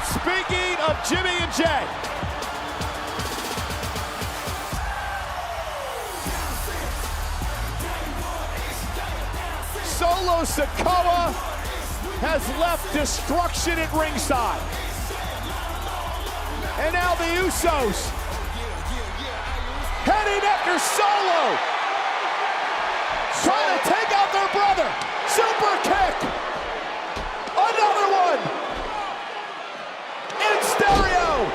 Speaking of Jimmy and Jey, Solo Sikoa has left destruction at ringside. And now the Usos heading after Solo, trying to take out their brother. Super kick. Another one. In stereo.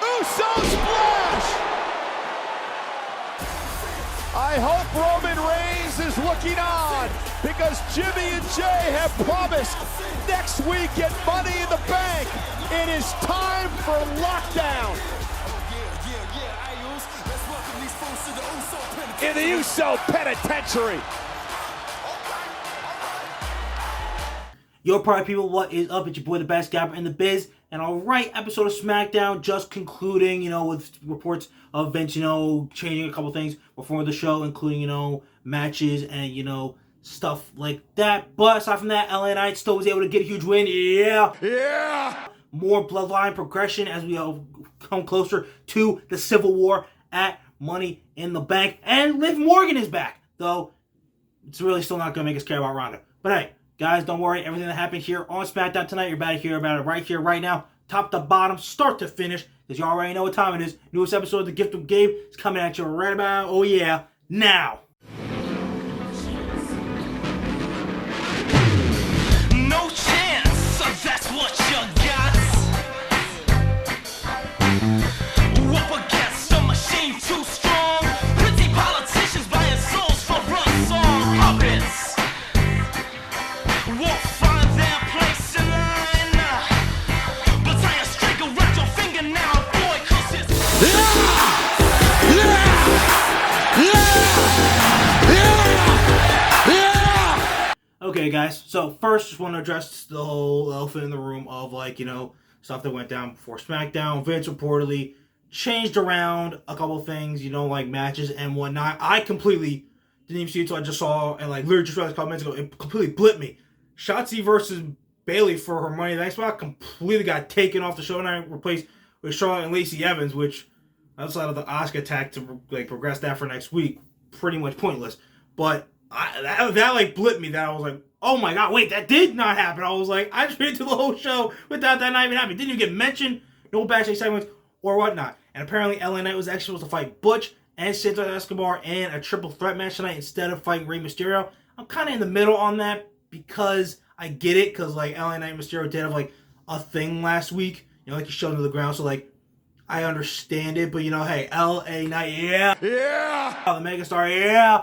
Uso splash. I hope Roman Reigns is looking on, because Jimmy and Jey have promised next week at Money in the Bank, it is time for lockdown in the Uso Penitentiary. Yo, party people, what is up? It's your boy, the best gabber in the biz. And alright, episode of SmackDown just concluding, with reports of Vince, changing a couple things before the show, including, matches and, stuff like that. But aside from that, LA Knight still was able to get a huge win. Yeah! More bloodline progression as we come closer to the Civil War at Money in the Bank. And Liv Morgan is back, though it's really still not going to make us care about Ronda. But hey, guys, don't worry. Everything that happened here on SmackDown tonight, you're about to hear about it right here, right now. Top to bottom, start to finish, because you already know what time it is. Newest episode of The Gift of Gabe is coming at you right about, now. No chance, so that's what you got. Up against a machine too strong. Pretty politicians buying souls for run song puppets. Won't find their place in line. But tie a string around your finger now, boy, 'cause it's Okay, guys, so first, just want to address the whole elephant in the room of, stuff that went down before SmackDown. Vince reportedly changed around a couple things, like matches and whatnot. I completely didn't even see it until I just saw, and, literally just realized a couple minutes ago, it completely blipped me. Shotzi versus Bayley for her Money in the Bank spot completely got taken off the show, and I replaced with Charlotte and Lacey Evans, which, outside of the Asuka attack to, progress that for next week, pretty much pointless. But that blipped me, that I was like, oh my god, wait, that did not happen. I was like, I just made it through the whole show without that not even happening. Didn't even get mentioned, no backstage segments or whatnot. And apparently LA Knight was actually supposed to fight Butch and Santos Escobar in a triple threat match tonight instead of fighting Rey Mysterio. I'm kind of in the middle on that, because I get it, because LA Knight and Mysterio did have a thing last week, he shoved him to the ground, so I understand it, but hey, LA Knight, yeah, the megastar, yeah,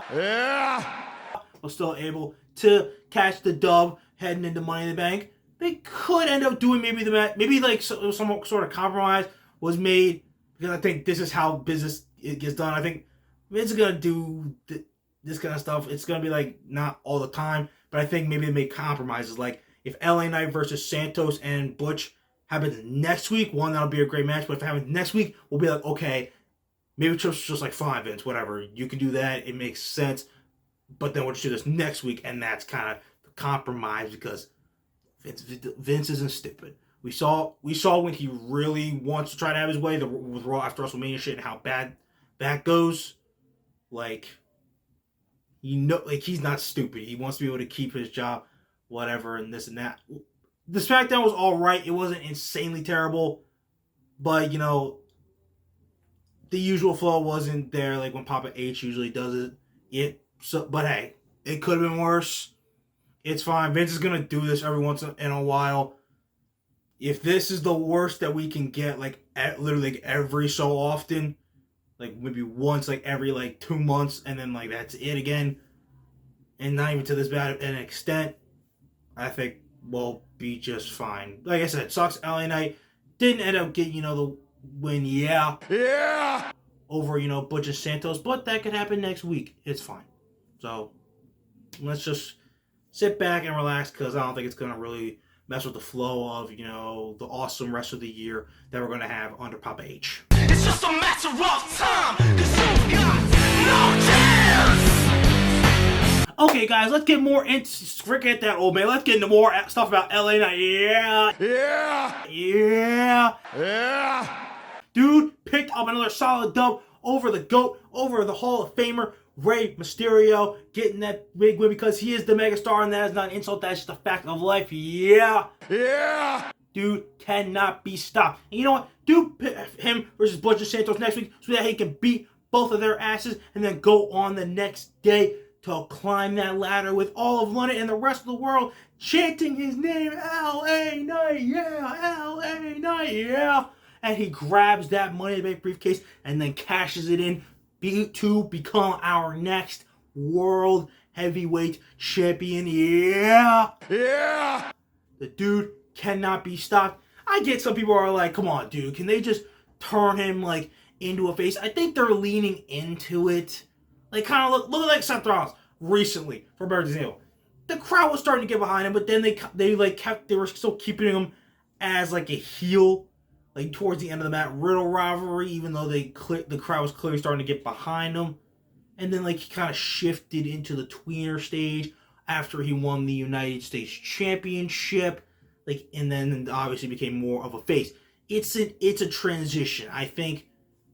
was still able to catch the dub heading into Money in the Bank. They could end up doing maybe the match, some sort of compromise was made, because I think this is how business gets done. I think Vince is gonna do this kind of stuff. It's gonna be not all the time, but I think maybe they make compromises. If LA Knight versus Santos and Butch happens next week, that'll be a great match. But if it happens next week, we'll be okay, maybe it's just fine, Vince, whatever. You can do that. It makes sense. But then we'll just do this next week, and that's kind of the compromise, because Vince isn't stupid. We saw when he really wants to try to have his way with Raw after WrestleMania shit and how bad that goes. He's not stupid. He wants to be able to keep his job, whatever, and this and that. The SmackDown was all right. It wasn't insanely terrible, but the usual flow wasn't there. When Papa H usually does it. But hey, it could have been worse. It's fine. Vince is gonna do this every once in a while. If this is the worst that we can get, literally every so often, maybe once every 2 months, and then that's it again, and not even to this bad an extent, I think we'll be just fine. Like I said, sucks LA Knight didn't end up getting the win, over Butch and Santos, but that could happen next week. It's fine. So let's just sit back and relax, because I don't think it's going to really mess with the flow of, you know, the awesome rest of the year that we're going to have under Papa H. It's just a matter of time, 'cause you've got no chance. Okay, guys, let's get more into, forget that old man, let's get into more stuff about LA Knight. Yeah. Dude picked up another solid dub over the GOAT, over the Hall of Famer, Rey Mysterio, getting that big win because he is the megastar, and that is not an insult, that's just a fact of life. Yeah. Dude cannot be stopped. And you know what? Dude, him versus Butcher Santos next week so that he can beat both of their asses and then go on the next day to climb that ladder with all of London and the rest of the world chanting his name, LA Knight, yeah, LA Knight, yeah. And he grabs that Money in the Bank briefcase and then cashes it in to become our next World Heavyweight Champion, yeah. The dude cannot be stopped. I get some people are like, come on, dude, can they just turn him, like, into a face? I think they're leaning into it. Like, kind of look like Seth Rollins recently, for better example. The crowd was starting to get behind him, but then they were still keeping him as, like, a heel, like, towards the end of the Matt Riddle rivalry, even though the crowd was clearly starting to get behind him. And then, like, he kind of shifted into the tweener stage after he won the United States Championship, like, and then obviously became more of a face. It's a transition. I think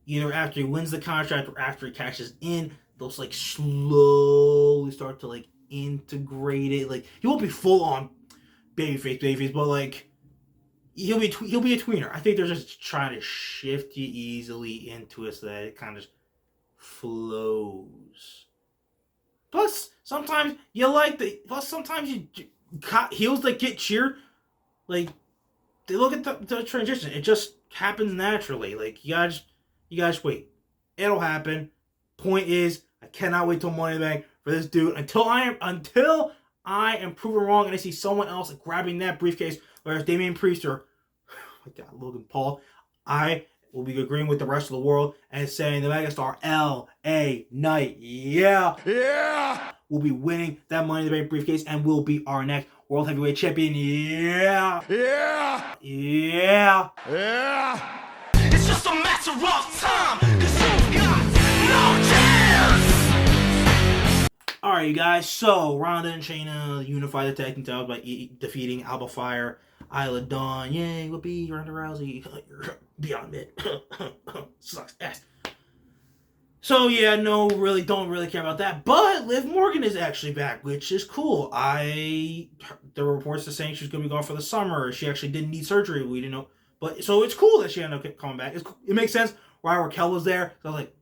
either after he wins the contract or after he cashes in, they'll, like, slowly start to, like, integrate it. Like, he won't be full on babyface, but, like, he'll be a tweener. I think they're just trying to shift you easily into it so that it kind of flows. Plus, sometimes you like sometimes heels that get cheered, like, they look at the transition. It just happens naturally. Like, you guys wait. It'll happen. Point is, I cannot wait till Money in the Bank for this dude until I am proven wrong and I see someone else grabbing that briefcase, whether it's Damian Priest or, oh my God, Logan Paul. I will be agreeing with the rest of the world and saying the megastar LA Knight, yeah, will be winning that Money in the Bank briefcase and will be our next World Heavyweight Champion, yeah. It's just a matter of time, 'cause you've got no chance. Alright, you guys, so Ronda and Shayna unify the tag team titles by defeating Alba Fire, Isla Dawn, yay, whoopee, Ronda Rousey, you're beyond mid, sucks ass. So yeah, don't really care about that. But Liv Morgan is actually back, which is cool. There were reports saying she was going to be gone for the summer. She actually didn't need surgery. We didn't know. But so it's cool that she ended up coming back. It makes sense why Raquel was there. So I was like,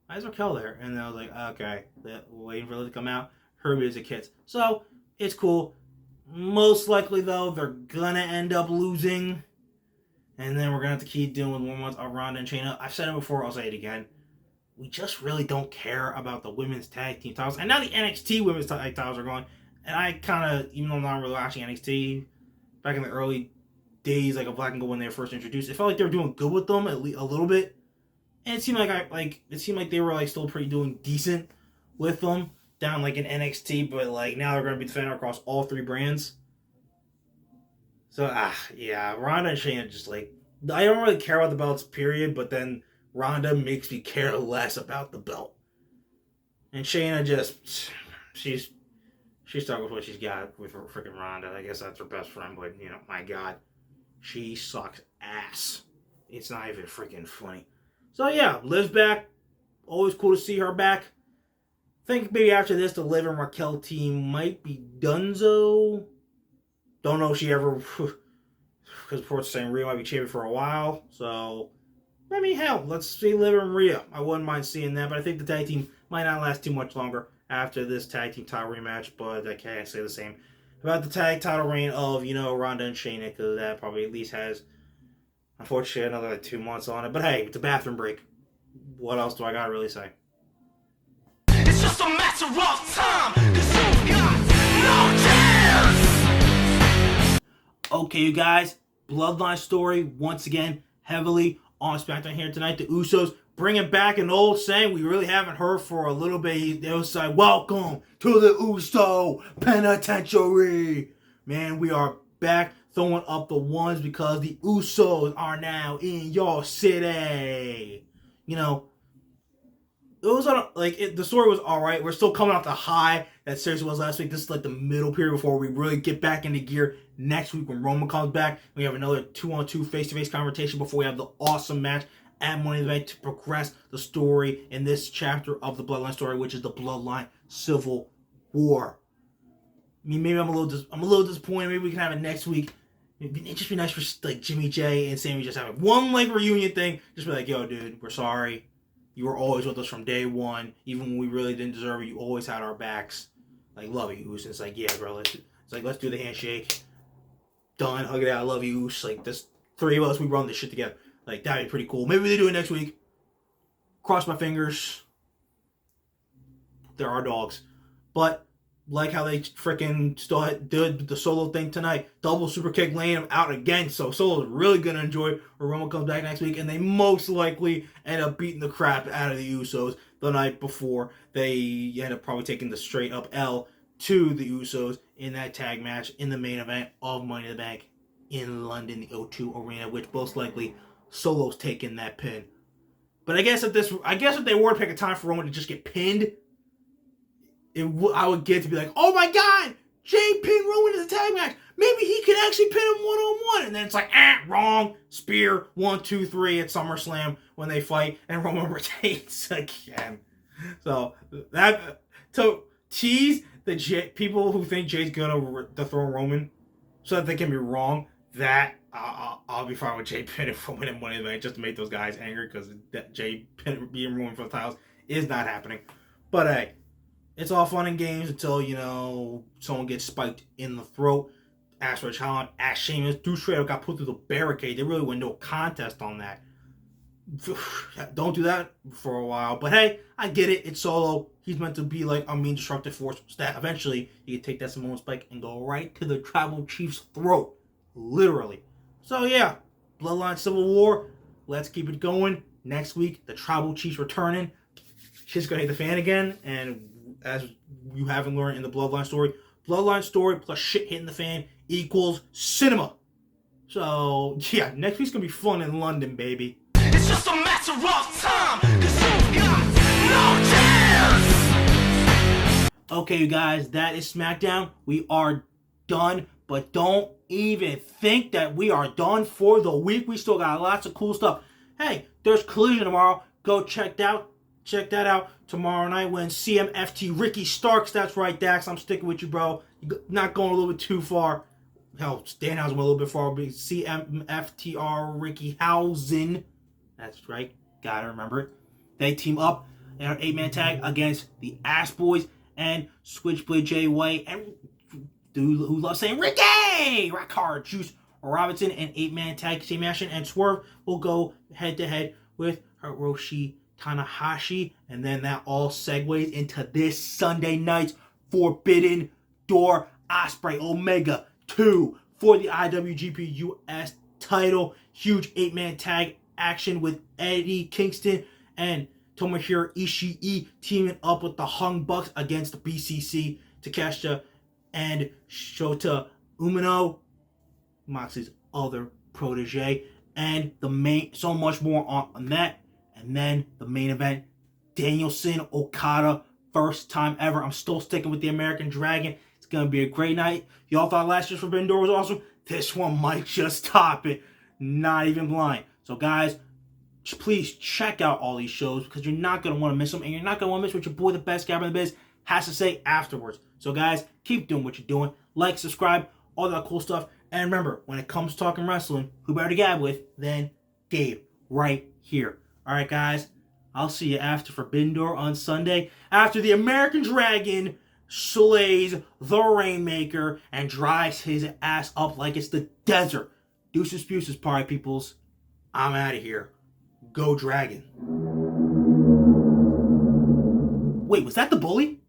why is Raquel there? And then I was like, okay, waiting for her to come out. Her music hits. So it's cool. Most likely though, they're gonna end up losing. And then we're gonna have to keep dealing with 1 month of Ronda and Shayna. I've said it before, I'll say it again. We just really don't care about the women's tag team titles. And now the NXT women's tag titles are going. And I kind of, even though I'm not really watching NXT, back in the early days, like, of Black and Gold when they were first introduced, it felt like they were doing good with them, at least a little bit. And it seemed like they were, like, still pretty doing decent with them down, like, in NXT. But, like, now they're going to be defending across all three brands. So, yeah, Ronda and Shayna just, like, I don't really care about the belts, period, but then Ronda makes me care less about the belt. And Shayna just, she's stuck with what she's got with her freaking Ronda. I guess that's her best friend, but, you know, my God, she sucks ass. It's not even freaking funny. So, yeah, Liv's back. Always cool to see her back. I think maybe after this, the Liv and Raquel team might be donezo. Don't know if she ever, because reports saying Rhea might be champion for a while, so I mean, hell, let's see Liv and Rhea. I wouldn't mind seeing that, but I think the tag team might not last too much longer after this tag team title rematch, but I can't say the same about the tag title reign of, you know, Ronda and Shayna, because that probably at least has, unfortunately, another like 2 months on it. But hey, it's a bathroom break. What else do I gotta really say? It's just a matter of time, 'cause you've got no chance. Okay, you guys, Bloodline story, once again, heavily on SmackDown here tonight. The Usos bringing back an old saying we really haven't heard for a little bit. They was like, welcome to the Uso Penitentiary. Man, we are back throwing up the ones because the Usos are now in your city. You know, it was the story was all right. We're still coming off the high that seriously was last week. This is like the middle period before we really get back into gear next week when Roman comes back. We have another 2-on-2 face-to-face confrontation before we have the awesome match at Money in the Bank to progress the story in this chapter of the Bloodline story, which is the Bloodline Civil War. I mean, maybe I'm a little disappointed. Maybe we can have it next week. It'd just be nice for like Jimmy, Jey, and Sammy just have one like reunion thing. Just be like, yo, dude, we're sorry. You were always with us from day one, even when we really didn't deserve it. You always had our backs. Like, love you, Oos. It's like, yeah, bro. Let's do the handshake. Done. Hug it out. I love you, Oos. Like, this 3 of us, we run this shit together. Like, that'd be pretty cool. Maybe they do it next week. Cross my fingers. There are dogs. But like how they freaking still did the Solo thing tonight. Double super kick laying him out again. So Solo's really going to enjoy when Roman comes back next week. And they most likely end up beating the crap out of the Usos the night before. They end up probably taking the straight up L to the Usos in that tag match in the main event of Money in the Bank in London, the O2 Arena, which most likely Solo's taking that pin. But I guess if they were to pick a time for Roman to just get pinned, I would get to be like, oh my god, Jey pinned Roman in the tag match. Maybe he could actually pin him one-on-one. And then it's like, wrong. Spear, 1, 2, 3 at SummerSlam when they fight, and Roman retains again. So to tease the people who think Jey's gonna dethrone Roman, so that they can be wrong. That I'll be fine with Jey pinning Roman in Money in the Bank just to make those guys angry, because Jey being Roman for the titles is not happening. But hey. It's all fun and games until, someone gets spiked in the throat. Ask for a challenge. Ask Sheamus. Dude straight up got put through the barricade. They really went no contest on that. Don't do that for a while. But hey, I get it. It's Solo. He's meant to be like a mean destructive force. So that eventually he can take that Samoan spike and go right to the Tribal Chief's throat. Literally. So yeah, Bloodline Civil War. Let's keep it going. Next week, the Tribal Chiefs returning. Shit's gonna hit the fan again, and as you haven't learned in the Bloodline story plus shit hitting the fan equals cinema. So, yeah, next week's gonna be fun in London, baby. It's just a matter of time, 'cause you've got no chance. Okay, you guys, that is SmackDown. We are done, but don't even think that we are done for the week. We still got lots of cool stuff. Hey, there's Collision tomorrow. Go check that out tomorrow night when CMFT Ricky Starks. That's right, Dax. I'm sticking with you, bro. You're not going a little bit too far. Hell, Stanhouse went a little bit far. But CMFTR Ricky Housen. That's right. Gotta remember it. They team up in an 8-man tag against the Ass Boys and Switchblade Jay White and dude who loves saying Ricky! Rock Hard Juice Robinson and 8-man tag team action. And Swerve will go head to head with Hiroshi Tanahashi, and then that all segues into this Sunday night's Forbidden Door Ospreay Omega 2 for the IWGP US title. Huge 8-man tag action with Eddie Kingston and Tomohiro Ishii teaming up with the Hung Bucks against the BCC, Takeshita and Shota Umino, Moxley's other protege, and so much more on that. And then the main event, Danielson Okada, first time ever. I'm still sticking with the American Dragon. It's going to be a great night. Y'all thought last year's Forbidden Door was awesome? This one might just top it. Not even blind. So guys, please check out all these shows because you're not going to want to miss them. And you're not going to want to miss what your boy, the best Gabber in the biz, has to say afterwards. So guys, keep doing what you're doing. Like, subscribe, all that cool stuff. And remember, when it comes to talking wrestling, who better to gab with than Gabe right here. Alright guys, I'll see you after Forbidden Door on Sunday, after the American Dragon slays the Rainmaker and drives his ass up like it's the desert. Deuces Puces, party peoples. I'm out of here. Go Dragon. Wait, was that the bully?